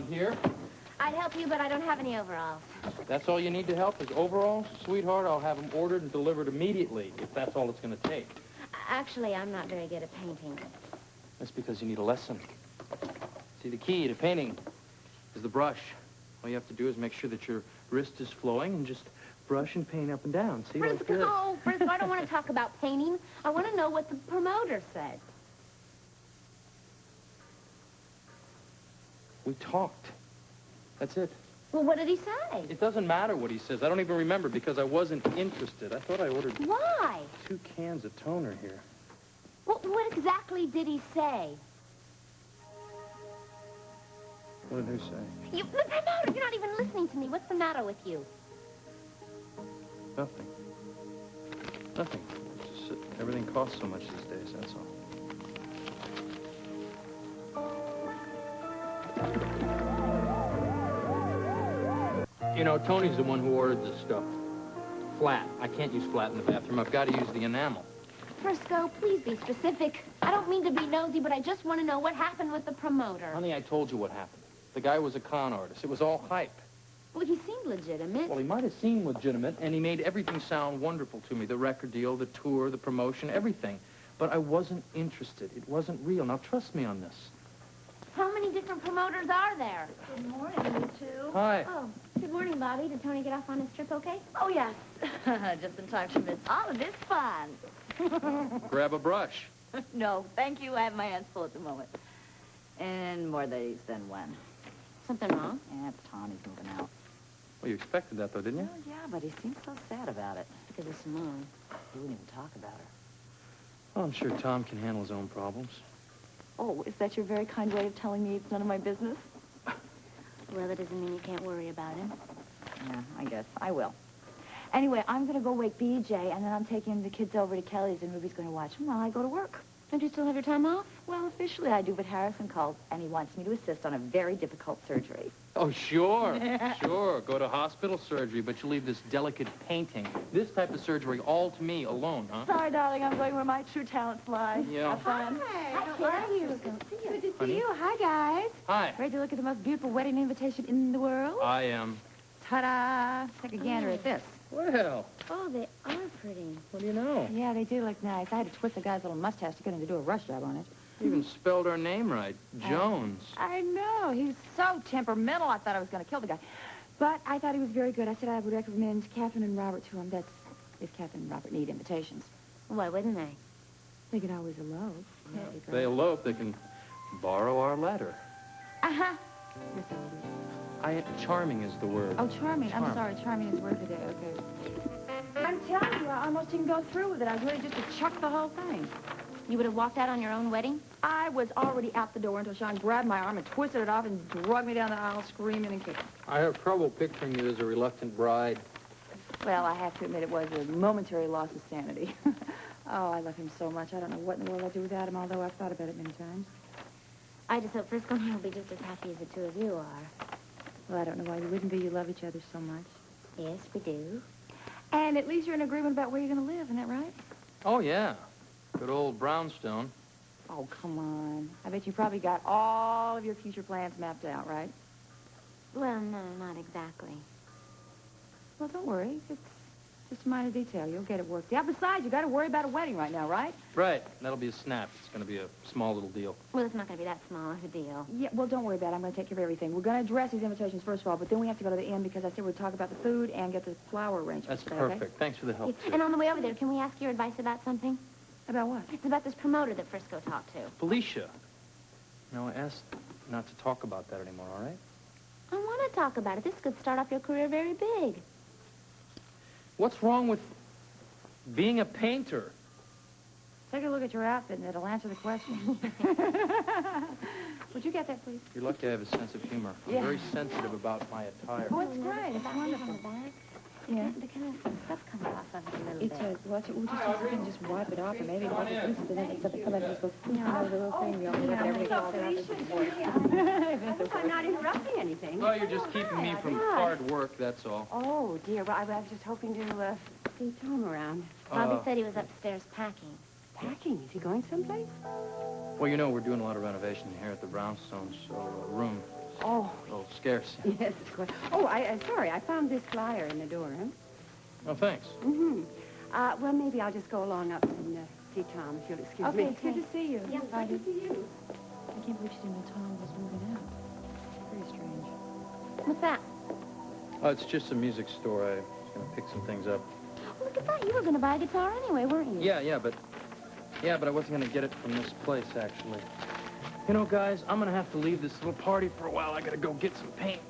around here. I'd help you, but I don't have any overalls. That's all you need to help is overalls? Sweetheart, I'll have them ordered and delivered immediately, if that's all it's going to take. Actually, I'm not very good at painting. That's because you need a lesson. See, the key to painting is the brush. All you have to do is make sure that your wrist is flowing and just brush and paint up and down. See, like this. Oh, Frisco, I don't want to talk about painting. I want to know what the promoter said. We talked. That's it. Well, what did he say? It doesn't matter what he says. I don't even remember because I wasn't interested. I thought I ordered Why? 2 cans of toner here. Well, what exactly did he say? What did he say? The promoter, you're not even listening to me. What's the matter with you? Nothing. Nothing. It's just that everything costs so much these days, that's all. You know, Tony's the one who ordered this stuff. Flat. I can't use flat in the bathroom. I've got to use the enamel. Frisco, please be specific. I don't mean to be nosy, but I just want to know what happened with the promoter. Honey, I told you what happened. The guy was a con artist. It was all hype. Well, he seemed legitimate. Well, he might have seemed legitimate, and he made everything sound wonderful to me. The record deal, the tour, the promotion, everything. But I wasn't interested. It wasn't real. Now, trust me on this. How many different promoters are there? Good morning, you two. Hi. Oh, good morning, Bobby. Did Tony get off on his trip okay? Oh, yes. Just in time to miss all of this fun. Grab a brush. No, thank you. I have my hands full at the moment. And more days than one. Something wrong? Yeah, Tony's moving out. Well, you expected that, though, didn't you? Well, yeah, but he seems so sad about it. Because of Simone. He wouldn't even talk about her. Well, I'm sure Tom can handle his own problems. Oh, is that your very kind way of telling me it's none of my business? Well, that doesn't mean you can't worry about him. Yeah, I guess. I will. Anyway, I'm going to go wake BJ, and then I'm taking the kids over to Kelly's, and Ruby's going to watch them while I go to work. Don't you still have your time off? Well, officially I do, but Harrison called, and he wants me to assist on a very difficult surgery. Oh, sure. Sure. Go to hospital surgery, but you leave this delicate painting, this type of surgery, all to me alone, huh? Sorry, darling, I'm going where my true talents lie. Yeah. Have fun. Hi, how are you? Good to Honey? see you. Hi, guys. Hi. Ready to look at the most beautiful wedding invitation in the world? I am. Ta-da! Take a gander at this. Well, Oh, they are pretty. what do you know? Yeah, they do look nice. I had to twist the guy's little mustache to get him to do a rush job on it. You even spelled our name right. Jones. I know. He was so temperamental, I thought I was going to kill the guy. But I thought he was very good. I said I would recommend Catherine and Robert to him. That's if Catherine and Robert need invitations. Why wouldn't they? They could always elope. If they elope, they can borrow our letter. Uh-huh. Charming is the word. Oh, charming. I'm Charm. sorry. Charming is word today. Okay. I'm telling you, I almost didn't go through with it. I was ready just to chuck the whole thing. You would have walked out on your own wedding? I was already out the door until Sean grabbed my arm and twisted it off and dragged me down the aisle screaming and kicking. I have trouble picturing you as a reluctant bride. Well, I have to admit it was a momentary loss of sanity. Oh, I love him so much. I don't know what in the world I'd do without him, although I've thought about it many times. I just hope Frisco and he'll be just as happy as the two of you are. Well, I don't know why you wouldn't be. You love each other so much. Yes, we do. And at least you're in agreement about where you're going to live, isn't that right? Oh, yeah. Good old brownstone. Oh, come on. I bet you probably got all of your future plans mapped out, right? Well, no, not exactly. Well, don't worry. It's just a minor detail. You'll get it worked out. Besides, you got to worry about a wedding right now, right? Right. That'll be a snap. It's going to be a small little deal. Well, it's not going to be that small of a deal. Yeah, well, don't worry about it. I'm going to take care of everything. We're going to address these invitations first of all, but then we have to go to the end because I said we'd talk about the food and get the flower arrangements. That's Is that okay? perfect. Thanks for the help, too. And on the way over there, can we ask your advice about something? About what? It's about this promoter that Frisco talked to. Felicia. No, I asked not to talk about that anymore, all right? I want to talk about it. This could start off your career very big. What's wrong with being a painter? Take a look at your outfit and it'll answer the question. Would you get that, please? You're lucky I have a sense of humor. I'm Yeah. very sensitive about my attire. Oh, it's great. It's wonderful. On the back. Yeah. The kind of stuff comes off of it a little It's bit. watch it. We'll just wipe it off, and maybe watch it loose, and then it's something come out and just goes over the little thing. We all have everything falls out. I'm not interrupting anything. Well, you're just keeping me from hard work, that's all. Oh, dear. Well, I was just hoping to see Tom around. Bobby said he was upstairs packing. Packing? Is he going someplace? Well, you know, we're doing a lot of renovation here at the brownstone, so room. Oh, So scarce. Yes, it's quite... Oh, sorry, I found this flyer in the door, huh? Oh, thanks. Mm-hmm. Well, maybe I'll just go along up and see Tom, if you'll excuse me. Okay, it's good to see you. Yeah, Bye. good to see you. I can't believe she didn't know Tom was moving out. Very strange. What's that? Oh, it's just a music store. I was going to pick some things up. Look at that. You were going to buy a guitar anyway, weren't you? Yeah, but I wasn't going to get it from this place, actually. You know, guys, I'm going to have to leave this little party for a while. I got to go get some paint.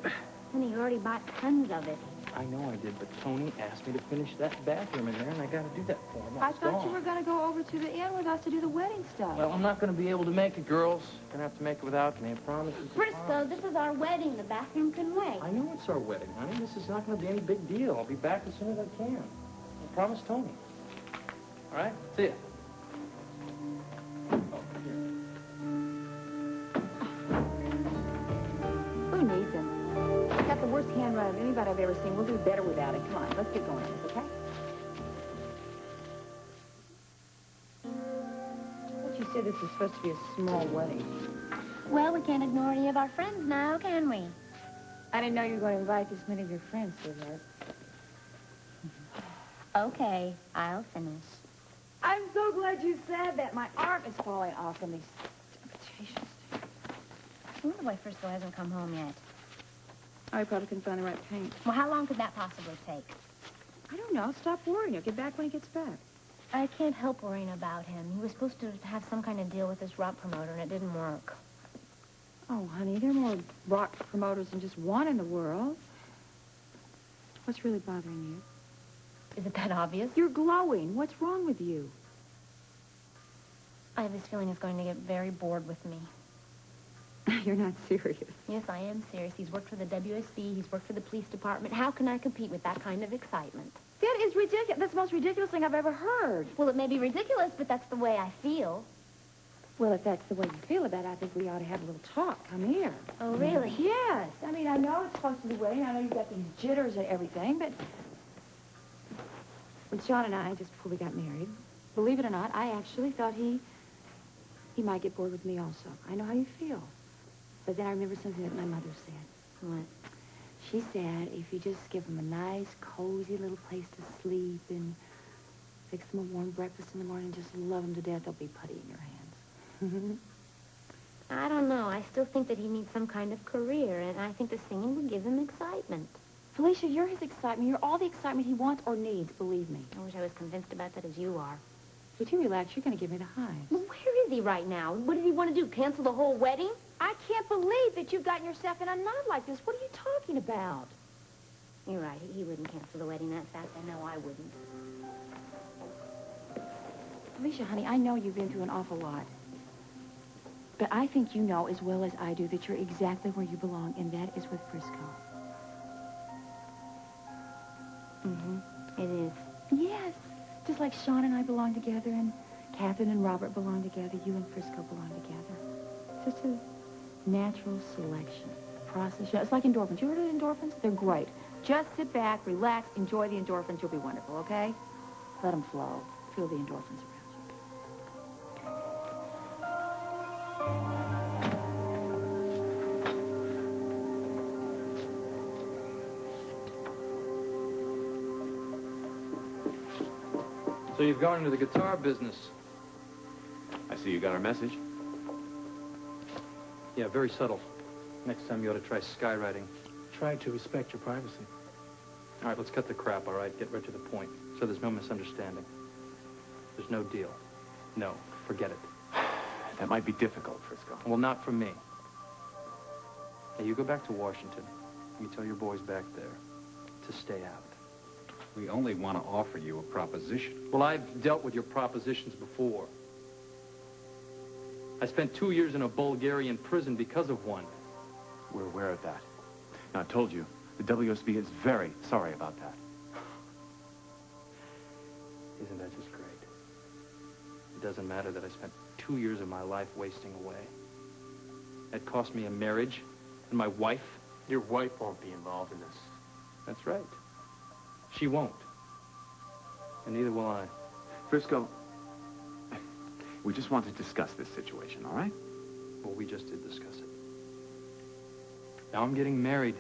Honey, you already bought tons of it. I know I did, but Tony asked me to finish that bathroom in there, and I got to do that for him. I thought you were going to go over to the inn with us to do the wedding stuff. Well, I'm not going to be able to make it, girls. Going to have to make it without me, I promise you. Frisco, this is our wedding. The bathroom can wait. I know it's our wedding, honey. This is not going to be any big deal. I'll be back as soon as I can. I promise Tony. All right? See ya. Oh, here. Who needs him? He's got the worst handwriting of anybody I've ever seen. We'll do better without it. Come on, let's get going, okay? But you said this was supposed to be a small wedding. Well, we can't ignore any of our friends now, can we? I didn't know you were going to invite this many of your friends, sweetheart. Okay, I'll finish. I'm so glad you said that. My arm is falling off from these invitations. I wonder why Frisco hasn't come home yet. Oh, he probably couldn't find the right paint. Well, how long could that possibly take? I don't know. Stop worrying. He'll get back when he gets back. I can't help worrying about him. He was supposed to have some kind of deal with this rock promoter, and it didn't work. Oh, honey, there are more rock promoters than just one in the world. What's really bothering you? Is it that obvious? You're glowing. What's wrong with you? I have this feeling he's going to get very bored with me. You're not serious. Yes, I am serious. He's worked for the WSB. He's worked for the police department. How can I compete with that kind of excitement? That is ridiculous. That's the most ridiculous thing I've ever heard. Well, it may be ridiculous, but that's the way I feel. Well, if that's the way you feel about it, I think we ought to have a little talk. Come here. Oh, really? Yes. I mean, I know it's close to the wedding. I know you've got these jitters and everything, but... When Sean and I, just before we got married, believe it or not, I actually thought he might get bored with me also. I know how you feel. But then I remember something that my mother said. What? She said if you just give him a nice, cozy little place to sleep and fix him a warm breakfast in the morning, just love him to death, they'll be putty in your hands. I don't know. I still think that he needs some kind of career, and I think the singing would give him excitement. Felicia, you're his excitement. You're all the excitement he wants or needs, believe me. I wish I was convinced about that as you are. Would you relax? You're going to give me the hives. Well, where is he right now? What does he want to do, cancel the whole wedding? I can't believe that you've gotten yourself in a knot like this. What are you talking about? You're right. He wouldn't cancel the wedding that fast. I know I wouldn't. Felicia, honey, I know you've been through an awful lot. But I think you know as well as I do that you're exactly where you belong, and that is with Frisco. Mm-hmm. It is. Yes. Just like Sean and I belong together, and Catherine and Robert belong together, you and Frisco belong together. Just a natural selection process. It's like endorphins. You heard of endorphins? They're great. Just sit back, relax, enjoy the endorphins. You'll be wonderful, okay? Let them flow. Feel the endorphins around you. So you've gone into the guitar business. I see you got our message. Yeah, very subtle. Next time you ought to try skywriting. Try to respect your privacy. All right, let's cut the crap, all right? Get right to the point, so there's no misunderstanding. There's no deal. No, forget it. That might be difficult, Frisco. Well, not for me. Now, you go back to Washington. You tell your boys back there to stay out. We only want to offer you a proposition. Well, I've dealt with your propositions before. I spent 2 years in a Bulgarian prison because of one. We're aware of that. Now, I told you, the WSB is very sorry about that. Isn't that just great? It doesn't matter that I spent 2 years of my life wasting away. It cost me a marriage and my wife. Your wife won't be involved in this. That's right. She won't. And neither will I. Frisco, we just want to discuss this situation, all right? Well, we just did discuss it. Now I'm getting married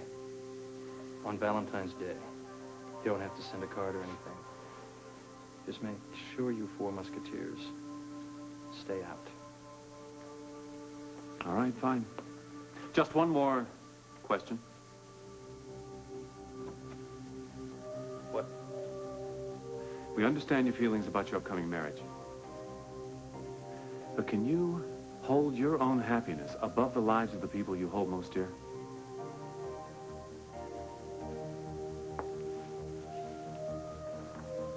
on Valentine's Day. You don't have to send a card or anything. Just make sure you four musketeers stay out. All right, fine. Just one more question. What? We understand your feelings about your upcoming marriage. But can you hold your own happiness above the lives of the people you hold most dear?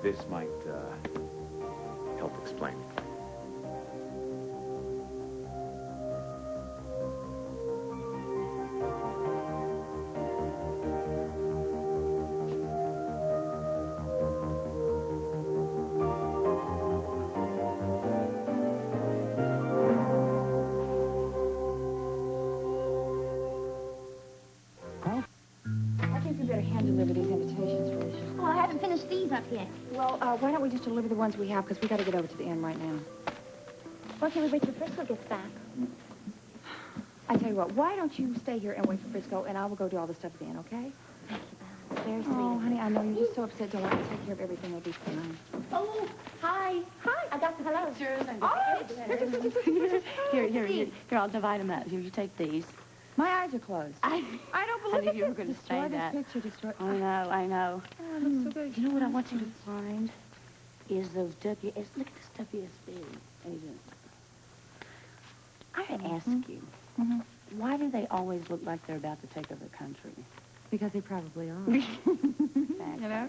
This might help explain. I think we better hand deliver these invitations, Felicia. Oh, I haven't finished these up yet. Well, why don't we just deliver the ones we have, because we got to get over to the inn right now. Why can't we wait till Frisco gets back? I tell you what, why don't you stay here and wait for Frisco, and I will go do all the stuff at the inn, okay? Thank you, Val. Very sweet. Oh, honey, I know you're just so upset. Don't worry, I'll take care of everything. It'll be fine. Oh, hi. Hi. I got the hello. Here, I'll divide them up. Here, you take these. My eyes are closed. I don't I believe knew it. you were going to say Destroy that. this picture, destroy... I know. Oh, it looks so good. You know what I want you to find? Is those look at this WSB agent. I ask you, why do they always look like they're about to take over the country? Because they probably are. You know?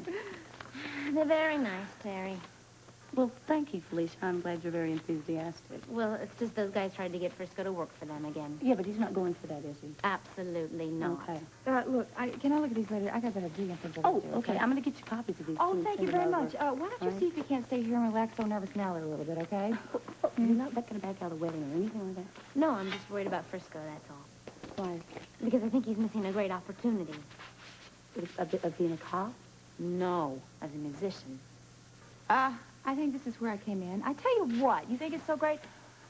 They're very nice, Terry. Well, thank you, Felicia. I'm glad you're very enthusiastic. Well, it's just those guys tried to get Frisco to work for them again. Yeah, but he's not going for that, is he? Absolutely not. Okay. Look, can I look at these later? I got better do things I Oh, do, okay. I'm going to get you copies of these. Oh, too, thank send you them very over. much. Why don't you see if you can't stay here and relax so nervous Nellie a little bit, okay? You're not going to back out of the wedding or anything like that? No, I'm just worried about Frisco, that's all. Why? Because I think he's missing a great opportunity. Of being a cop? No, as a musician. I think this is where I came in. I tell you what, you think it's so great?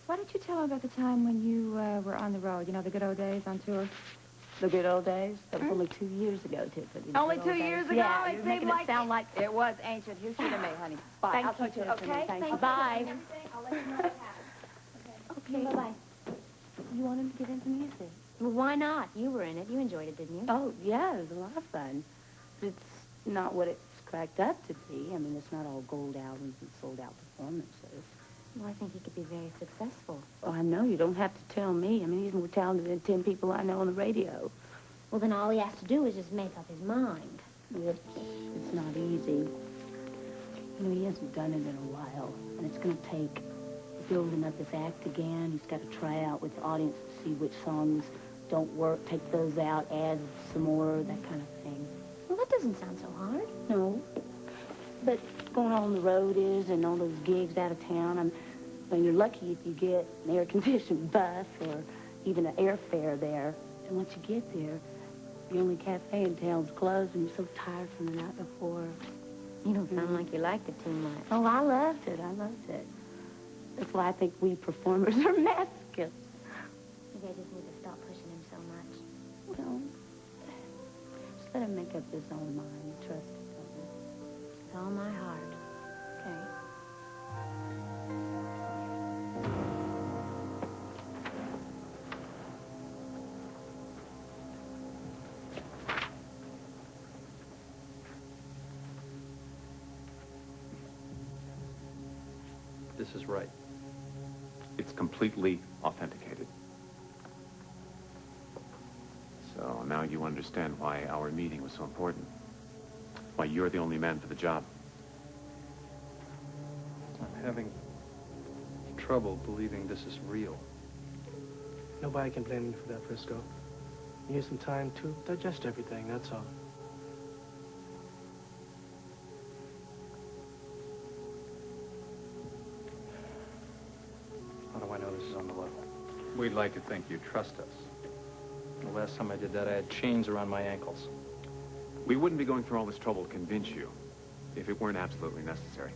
Why don't you tell him about the time when you were on the road, you know, the good old days on tour? The good old days? That was only 2 years ago, Tiffany. Only 2 years ago? Yeah, It you're seemed making like... it sound like... It was ancient history to me, honey. Bye. Thank I'll you, talk to you, Tiffany. okay? Thank you. Bye. I'll let you know what happens. Okay, bye-bye. You wanted to get into music? Well, why not? You were in it. You enjoyed it, didn't you? Oh, yeah, it was a lot of fun. But it's not what it's cracked up to be. I mean, it's not all gold albums and sold-out performances. Well, I think he could be very successful. Oh, I know. You don't have to tell me. I mean, he's more talented than 10 people I know on the radio. Well, then all he has to do is just make up his mind. It's not easy. You know, he hasn't done it in a while, and it's going to take building up his act again. He's got to try out with the audience to see which songs don't work, take those out, add some more, that kind of thing. Well, that doesn't sound so hard. No, but going on the road is, and all those gigs out of town, I mean, you're lucky if you get an air-conditioned bus or even an airfare there. And once you get there, the only cafe in town's closed, and you're so tired from the night before. You don't sound like you liked it too much. Oh, I loved it. I loved it. That's why I think we performers are masochists. Maybe I just need to stop pushing him so much. Well, just let him make up his own mind. Trust him. With all my heart. Okay. This is right. It's completely authenticated. So now you understand why our meeting was so important. Why you're the only man for the job. I'm having trouble believing this is real. Nobody can blame you for that, Frisco. You need some time to digest everything, that's all. How do I know this is on the level? We'd like to think you trust us. The last time I did that, I had chains around my ankles. We wouldn't be going through all this trouble to convince you if it weren't absolutely necessary.